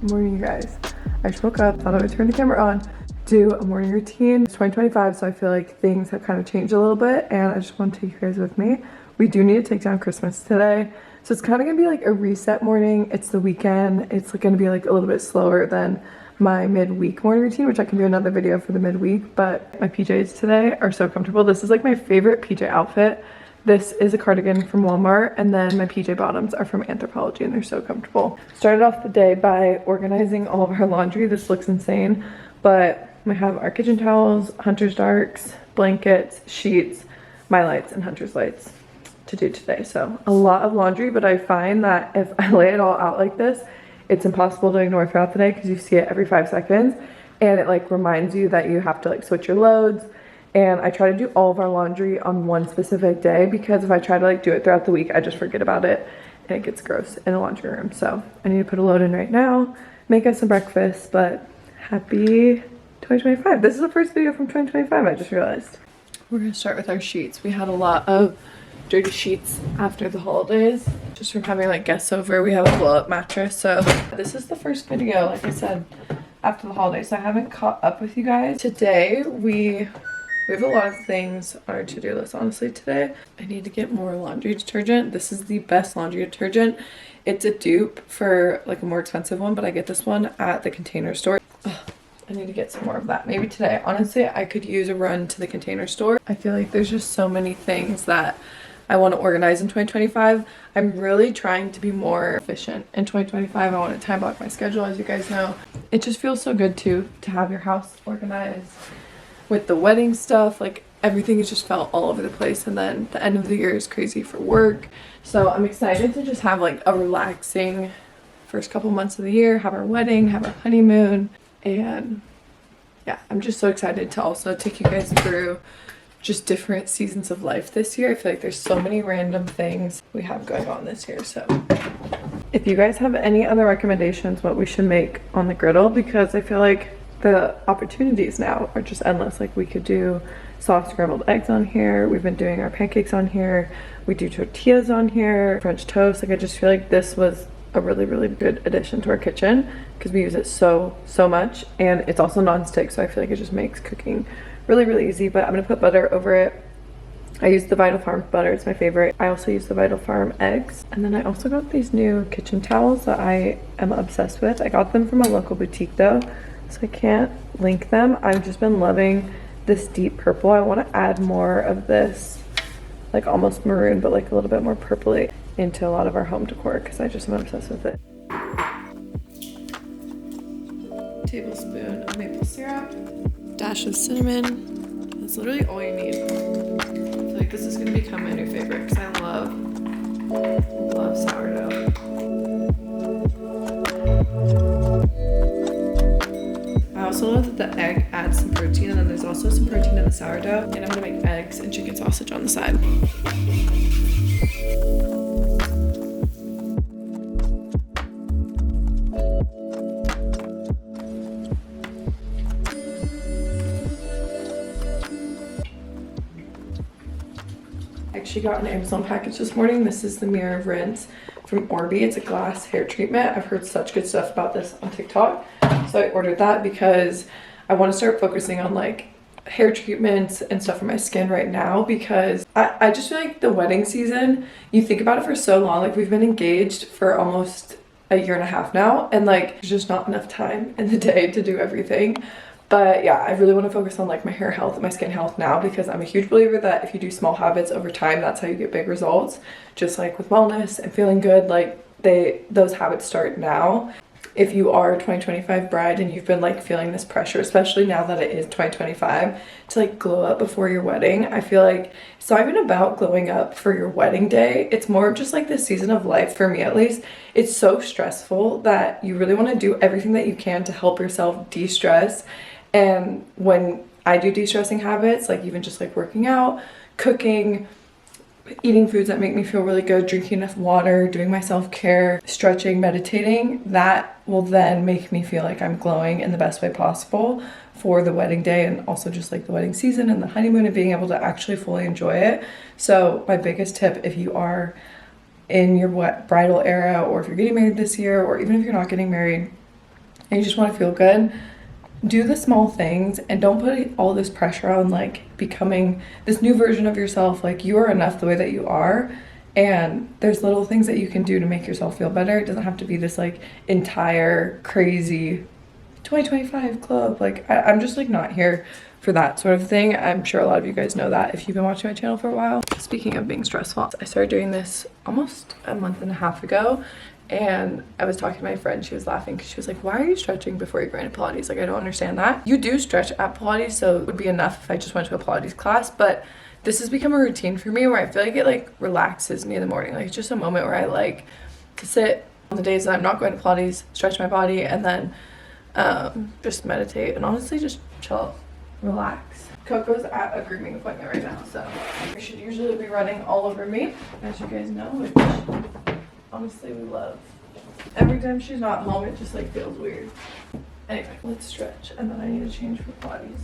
Morning, you guys. I just woke up, thought I would turn the camera on, do a morning routine. It's 2025, so I feel like things have kind of changed a little bit, and I just want to take you guys with me. We do need to take down Christmas today, so it's kind of gonna be like a reset morning. It's the weekend. It's gonna be like a little bit slower than my midweek morning routine, which I can do another video for the midweek, but my PJs today are so comfortable. This is like my favorite PJ outfit. This is a cardigan from Walmart, and then my PJ bottoms are from Anthropologie, and they're so comfortable. Started off the day by organizing all of our laundry. This looks insane, but we have our kitchen towels, Hunter's Darks, blankets, sheets, my lights, and Hunter's lights to do today. So a lot of laundry, but I find that if I lay it all out like this, it's impossible to ignore throughout the day because you see it every 5 seconds, and it like reminds you that you have to like switch your loads. And I try to do all of our laundry on one specific day, because if I try to like do it throughout the week, I just forget about it and it gets gross in the laundry room. So I need to put a load in right now, make us some breakfast, but happy 2025. This is the first video from 2025, I just realized. We're gonna start with our sheets. We had a lot of dirty sheets after the holidays, just from having like guests over. We have a blow up mattress. So this is the first video, like I said, after the holidays. So I haven't caught up with you guys. Today we have a lot of things on our to-do list, honestly, today. I need to get more laundry detergent. This is the best laundry detergent. It's a dupe for like a more expensive one, but I get this one at the Container Store. Ugh, I need to get some more of that. Maybe today. Honestly, I could use a run to the Container Store. I feel like there's just so many things that I want to organize in 2025. I'm really trying to be more efficient in 2025. I want to time block my schedule, as you guys know. It just feels so good too to have your house organized. With the wedding stuff, like everything has just felt all over the place, and then the end of the year is crazy for work. So I'm excited to just have like a relaxing first couple months of the year, have our wedding, have our honeymoon, and yeah, I'm just so excited to also take you guys through just different seasons of life this year. I feel like there's so many random things we have going on this year. So if you guys have any other recommendations what we should make on the griddle, because I feel like the opportunities now are just endless. Like we could do soft scrambled eggs on here, we've been doing our pancakes on here, we do tortillas on here, French toast. Like I just feel like this was a really good addition to our kitchen because we use it so much, and it's also non-stick, so I feel like it just makes cooking really easy. But I'm gonna put butter over it. I use the Vital Farm butter, it's my favorite. I also use the Vital Farm eggs, and then I also got these new kitchen towels that I am obsessed with. I got them from a local boutique though, so I can't link them. I've just been loving this deep purple. I want to add more of this like almost maroon, but like a little bit more purpley into a lot of our home decor because I just am obsessed with it. Tablespoon of maple syrup, dash of cinnamon. That's literally all you need. I feel like this is gonna become my new favorite because I love sourdough. I also love that the egg adds some protein, and then there's also some protein in the sourdough. And I'm gonna make eggs and chicken sausage on the side. I actually got an Amazon package this morning. This is the Mirror of Rinse from Orbi. It's a glass hair treatment. I've heard such good stuff about this on TikTok. So I ordered that because I want to start focusing on like hair treatments and stuff for my skin right now, because I just feel like the wedding season, you think about it for so long. Like we've been engaged for almost a year and a half now, and like there's just not enough time in the day to do everything. But yeah, I really want to focus on like my hair health and my skin health now, because I'm a huge believer that if you do small habits over time, that's how you get big results. Just like with wellness and feeling good, like those habits start now. If you are a 2025 bride and you've been like feeling this pressure, especially now that it is 2025, to like glow up before your wedding, I feel like it's not even about glowing up for your wedding day. It's more of just like this season of life, for me at least. It's so stressful that you really want to do everything that you can to help yourself de-stress. And when I do de-stressing habits, like even just like working out, cooking, eating foods that make me feel really good, drinking enough water, doing my self-care, stretching, meditating, that will then make me feel like I'm glowing in the best way possible for the wedding day, and also just like the wedding season and the honeymoon, and being able to actually fully enjoy it. So my biggest tip, if you are in your bridal era, or if you're getting married this year, or even if you're not getting married, and you just want to feel good, do the small things and don't put all this pressure on like becoming this new version of yourself. Like, you are enough the way that you are, and there's little things that you can do to make yourself feel better. It doesn't have to be this like entire crazy 2025 club. Like, I'm just like not here for that sort of thing. I'm sure a lot of you guys know that if you've been watching my channel for a while. Speaking of being stressful, I started doing this almost a month and a half ago, and I was talking to my friend. She was laughing because she was like, why are you stretching before you go into Pilates? Like, I don't understand that. You do stretch at Pilates, so it would be enough if I just went to a Pilates class, but this has become a routine for me where I feel like it like relaxes me in the morning. Like, it's just a moment where I like to sit on the days that I'm not going to Pilates, stretch my body, and then just meditate and honestly just chill, relax. Coco's at a grooming appointment right now, so I should usually be running all over me, as you guys know, which honestly we love. Every time she's not home, it just like feels weird. Anyway, let's stretch, and then I need to change for Pilates.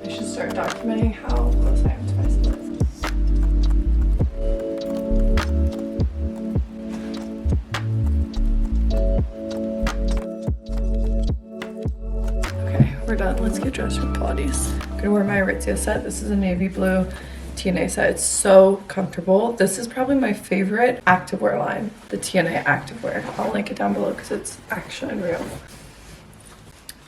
I should start documenting how close I am to my splits. We're done. Let's get dressed for Pilates. I'm gonna wear my Aritzia set. This is a navy blue TNA set. It's so comfortable. This is probably my favorite activewear line, the TNA activewear. I'll link it down below because it's actually unreal.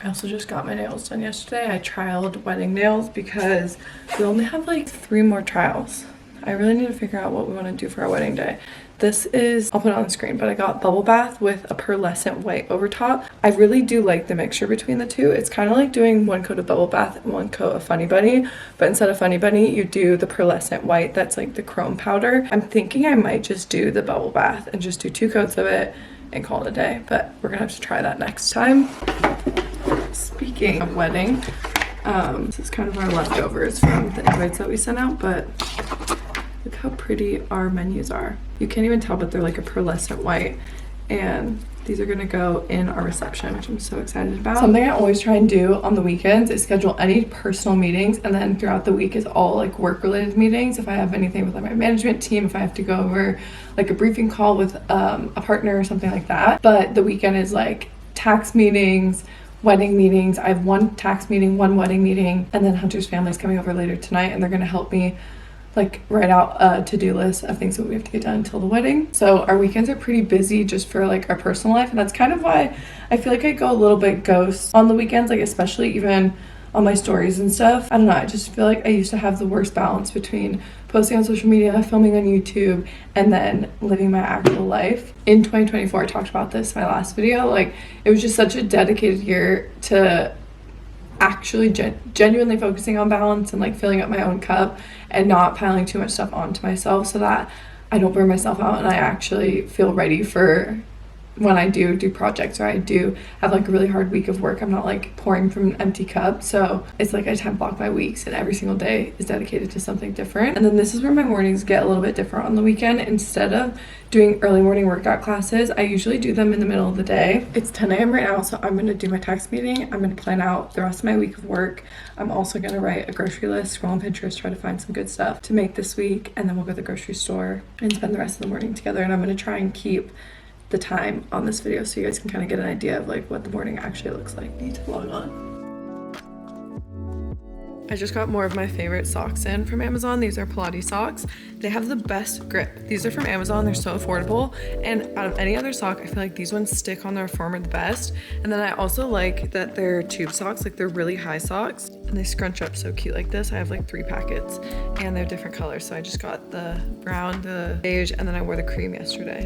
I also just got my nails done yesterday. I trialed wedding nails because we only have like 3 more trials. I really need to figure out what we want to do for our wedding day. This is, I'll put it on the screen, but I got bubble bath with a pearlescent white over top. I really do like the mixture between the two. It's kind of like doing 1 coat of bubble bath and 1 coat of Funny Bunny, but instead of Funny Bunny, you do the pearlescent white. That's like the chrome powder. I'm thinking I might just do the bubble bath and just do 2 coats of it and call it a day, but we're gonna have to try that next time. Speaking of wedding, this is kind of our leftovers from the invites that we sent out, but look how pretty our menus are. You can't even tell, but they're like a pearlescent white, and these are gonna go in our reception, which I'm so excited about. Something I always try and do on the weekends is schedule any personal meetings, and then throughout the week is all like work-related meetings. If I have anything with like my management team, if I have to go over like a briefing call with a partner or something like that. But the weekend is like tax meetings, wedding meetings. I have 1 tax meeting, 1 wedding meeting, and then Hunter's family's coming over later tonight, and they're gonna help me like write out a to-do list of things that we have to get done until the wedding. So our weekends are pretty busy just for like our personal life, and that's kind of why I feel like I go a little bit ghost on the weekends, like especially even on my stories and stuff. I don't know, I just feel like I used to have the worst balance between posting on social media, filming on YouTube, and then living my actual life. In 2024, I talked about this in my last video, like it was just such a dedicated year to actually genuinely focusing on balance and like filling up my own cup and not piling too much stuff onto myself, so that I don't burn myself out and I actually feel ready for when I do projects or I do have like a really hard week of work. I'm not like pouring from an empty cup. So it's like I time block my weeks, and every single day is dedicated to something different. And then this is where my mornings get a little bit different on the weekend. Instead of doing early morning workout classes, I usually do them in the middle of the day. It's 10 a.m. right now, so I'm gonna do my tax meeting. I'm gonna plan out the rest of my week of work. I'm also gonna write a grocery list, scroll on Pinterest, try to find some good stuff to make this week, and then we'll go to the grocery store and spend the rest of the morning together. And I'm gonna try and keep the time on this video so you guys can kind of get an idea of like what the morning actually looks like. I need to log on. I just got more of my favorite socks in from Amazon. These are Pilates socks. They have the best grip. These are from Amazon. They're so affordable. And out of any other sock, I feel like these ones stick on their former the best. And then I also like that they're tube socks, like they're really high socks, and they scrunch up so cute like this. I have like 3 packets, and they're different colors. So I just got the brown, the beige, and then I wore the cream yesterday.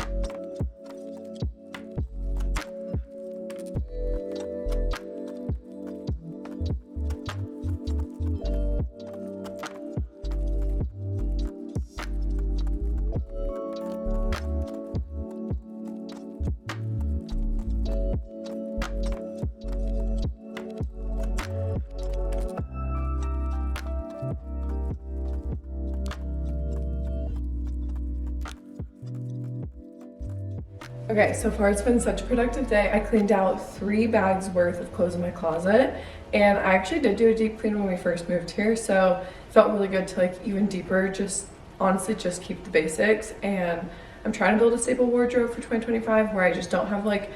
Okay, so far it's been such a productive day. I cleaned out 3 bags worth of clothes in my closet, and I actually did do a deep clean when we first moved here, so it felt really good to like even deeper, just honestly just keep the basics. And I'm trying to build a stable wardrobe for 2025 where I just don't have like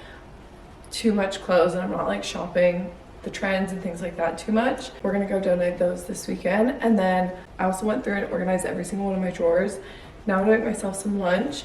too much clothes and I'm not like shopping the trends and things like that too much. We're gonna go donate those this weekend, and then I also went through and organized every single one of my drawers. Now I'm gonna make myself some lunch.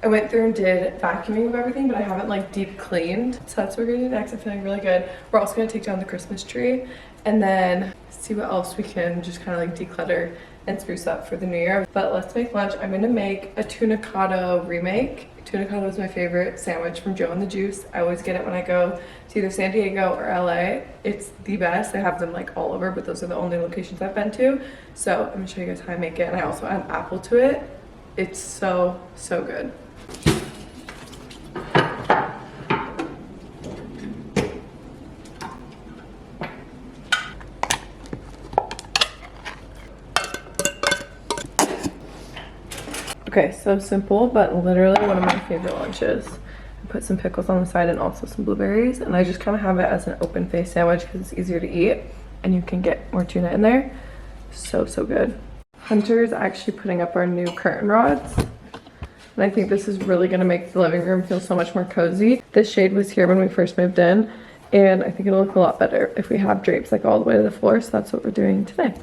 I went through and did vacuuming of everything, but I haven't like deep cleaned. So that's what we're gonna do next. I'm feeling really good. We're also gonna take down the Christmas tree and then see what else we can just kind of like declutter and spruce up for the new year. But let's make lunch. I'm gonna make a tuna cotto remake. Tuna cotto is my favorite sandwich from Joe and the Juice. I always get it when I go to either San Diego or LA. It's the best. They have them like all over, but those are the only locations I've been to. So I'm gonna show you guys how I make it. And I also add apple to it. It's so, so good. Okay, so simple, but literally one of my favorite lunches. I put some pickles on the side and also some blueberries, and I just kind of have it as an open face sandwich because it's easier to eat and you can get more tuna in there. So, so good. Hunter's actually putting up our new curtain rods, and I think this is really gonna make the living room feel so much more cozy. This shade was here when we first moved in, and I think it'll look a lot better if we have drapes like all the way to the floor, so that's what we're doing today.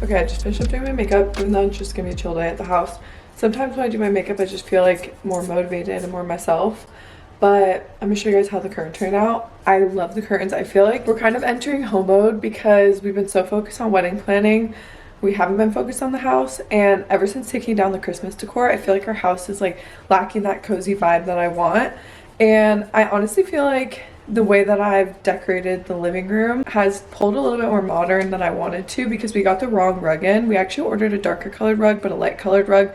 Okay, I just finished up doing my makeup, even though it's just gonna be a chill day at the house. Sometimes when I do my makeup, I just feel like more motivated and more myself. But I'm gonna show you guys how the curtain turned out. I love the curtains. I feel like we're kind of entering home mode because we've been so focused on wedding planning. We haven't been focused on the house, and ever since taking down the Christmas decor, I feel like our house is like lacking that cozy vibe that I want. And I honestly feel like the way that I've decorated the living room has pulled a little bit more modern than I wanted to, because we got the wrong rug in. We actually ordered a darker colored rug, but a light colored rug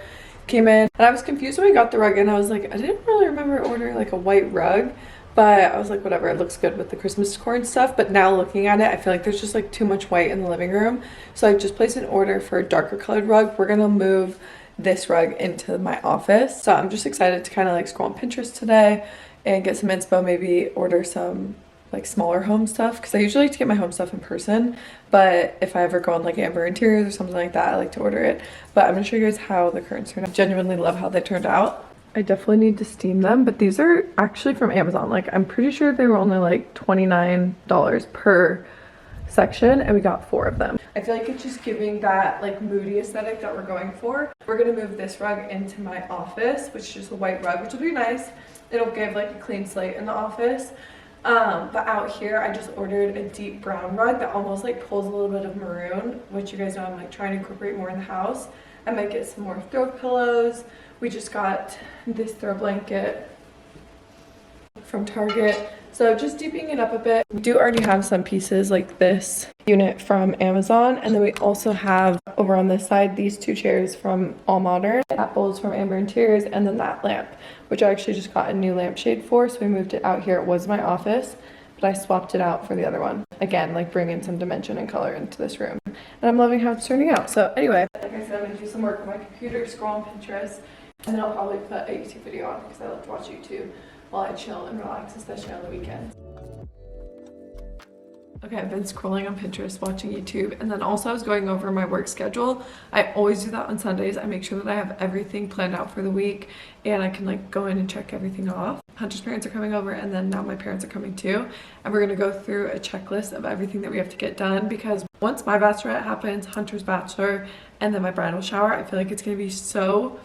came in. And I was confused when we got the rug in. I was like, I didn't really remember ordering like a white rug, but I was like, whatever, it looks good with the Christmas decor and stuff. But now looking at it, I feel like there's just like too much white in the living room. So I just placed an order for a darker colored rug. We're gonna move this rug into my office. So I'm just excited to kind of like scroll on Pinterest today and get some inspo, maybe order some like smaller home stuff, because I usually like to get my home stuff in person, but if I ever go on like Amber Interiors or something like that, I like to order it. But I'm gonna show you guys how the curtains turned out. I genuinely love how they turned out. I definitely need to steam them, but these are actually from Amazon. Like I'm pretty sure they were only like $29 per section, and we got 4 of them. I feel like it's just giving that like moody aesthetic that we're going for. We're gonna move this rug into my office, which is just a white rug, which will be nice. It'll give like a clean slate in the office. But out here I just ordered a deep brown rug that almost like pulls a little bit of maroon, which you guys know I'm like trying to incorporate more in the house. I might get some more throw pillows. We just got this throw blanket from Target. So just deepening it up a bit. We do already have some pieces like this unit from Amazon, and then we also have over on this side these 2 chairs from All Modern. That bowl is from Amber Interiors, and then that lamp, which I actually just got a new lampshade for, so we moved it out here. It was my office, but I swapped it out for the other one. Again, like bringing some dimension and color into this room. And I'm loving how it's turning out. So anyway, like I said, I'm gonna do some work on my computer, scroll on Pinterest, and then I'll probably put a YouTube video on because I love to watch YouTube while I chill and relax, especially on the weekends. Okay, I've been scrolling on Pinterest, watching YouTube, and then also I was going over my work schedule. I always do that on Sundays. I make sure that I have everything planned out for the week, and I can like go in and check everything off. Hunter's parents are coming over, and then now my parents are coming too, and we're gonna go through a checklist of everything that we have to get done, because once my bachelorette happens, Hunter's bachelor, and then my bridal shower, I feel like it's gonna be so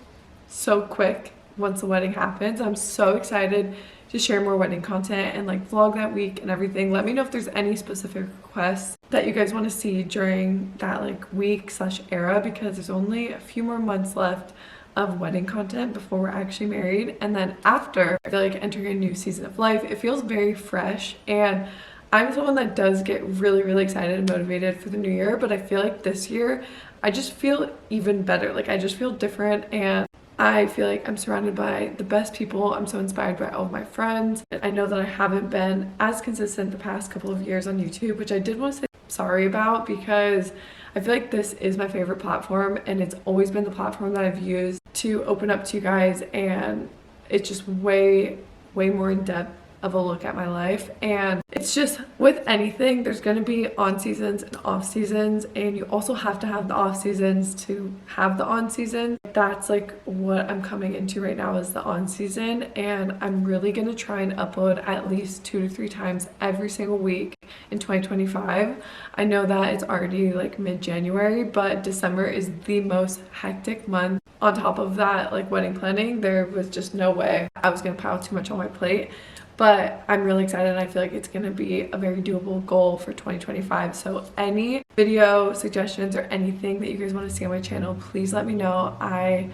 quick once the wedding happens. I'm so excited to share more wedding content and like vlog that week and everything. Let me know if there's any specific requests that you guys want to see during that like week / era, because there's only a few more months left of wedding content before we're actually married. And then after, I feel like entering a new season of life, it feels very fresh, and I'm someone that does get really excited and motivated for the new year, but I feel like this year I just feel even better. Like I just feel different, and I feel like I'm surrounded by the best people. I'm so inspired by all of my friends. I know that I haven't been as consistent the past couple of years on YouTube, which I did want to say sorry about, because I feel like this is my favorite platform and it's always been the platform that I've used to open up to you guys, and it's just way more in depth of a look at my life. And it's just, with anything, there's going to be on seasons and off seasons, and you also have to have the off seasons to have the on season. That's like what I'm coming into right now, is the on season, and I'm really going to try and upload at least 2 to 3 times every single week in 2025. I know that it's already like mid-January, but December is the most hectic month. On top of that, like wedding planning, there was just no way I was going to pile too much on my plate. But I'm really excited, and I feel like it's going to be a very doable goal for 2025. So any video suggestions or anything that you guys want to see on my channel, please let me know. I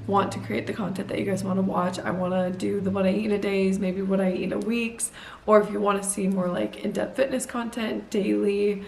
want to create the content that you guys want to watch. I want to do the what I eat in a days, maybe what I eat in a weeks, or if you want to see more like in-depth fitness content, daily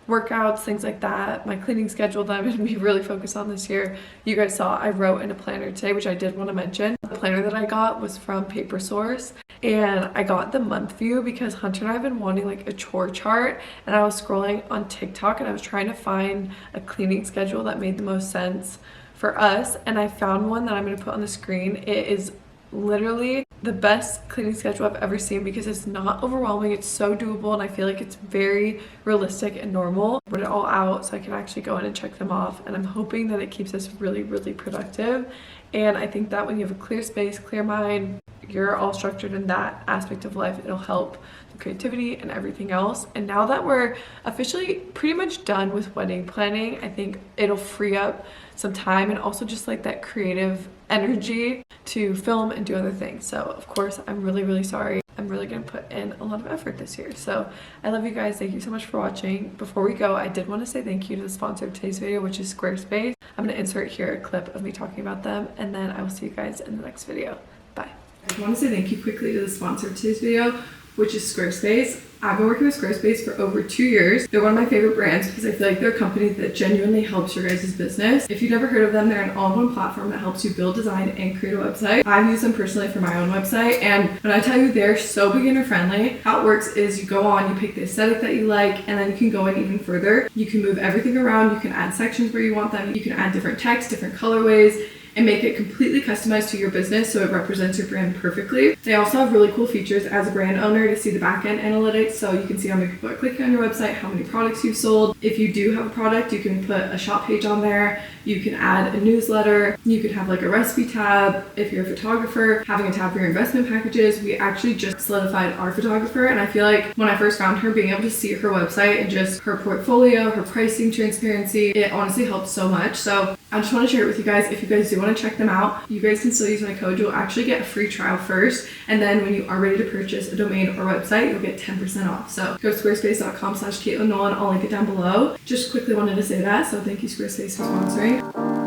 workouts, things like that. My cleaning schedule that I'm going to be really focused on this year. You guys saw I wrote in a planner today, which I did want to mention. The planner that I got was from Paper Source, and I got the month view because Hunter and I have been wanting like a chore chart, and I was scrolling on TikTok and I was trying to find a cleaning schedule that made the most sense for us, and I found one that I'm going to put on the screen. It is literally the best cleaning schedule I've ever seen because it's not overwhelming, it's so doable, and I feel like it's very realistic and normal. Put it all out so I can actually go in and check them off, and I'm hoping that it keeps us really productive. And I think that when you have a clear space, clear mind, you're all structured in that aspect of life, it'll help the creativity and everything else. And now that we're officially pretty much done with wedding planning, I think it'll free up some time and also just like that creative energy to film and do other things. So of course, I'm really sorry. I'm really gonna put in a lot of effort this year. So I love you guys. Thank you so much for watching. Before we go, I did want to say thank you to the sponsor of today's video, which is Squarespace. I'm gonna insert here a clip of me talking about them, and then I will see you guys in the next video. Bye. I want to say thank you quickly to the sponsor of today's video, which is Squarespace. I've been working with Squarespace for over 2 years. They're one of my favorite brands because I feel like they're a company that genuinely helps your guys' business. If you've never heard of them, they're an all-in-one platform that helps you build, design, and create a website. I've used them personally for my own website, and when I tell you they're so beginner friendly, how it works is you go on, you pick the aesthetic that you like, and then you can go in even further. You can move everything around, you can add sections where you want them, you can add different text, different colorways, and make it completely customized to your business so it represents your brand perfectly. They also have really cool features as a brand owner to see the back-end analytics, so you can see how many people are clicking on your website, how many products you've sold. If you do have a product, you can put a shop page on there, you can add a newsletter, you could have like a recipe tab. If you're a photographer, having a tab for your investment packages. We actually just solidified our photographer, and I feel like when I first found her, being able to see her website and just her portfolio, her pricing transparency, it honestly helped so much. So I just want to share it with you guys. If you guys do want to check them out, you guys can still use my code. You'll actually get a free trial first, and then when you are ready to purchase a domain or website, you'll get 10% off. So go to squarespace.com/CaitlinNolan. I'll link it down below. Just quickly wanted to say that, so thank you Squarespace for sponsoring.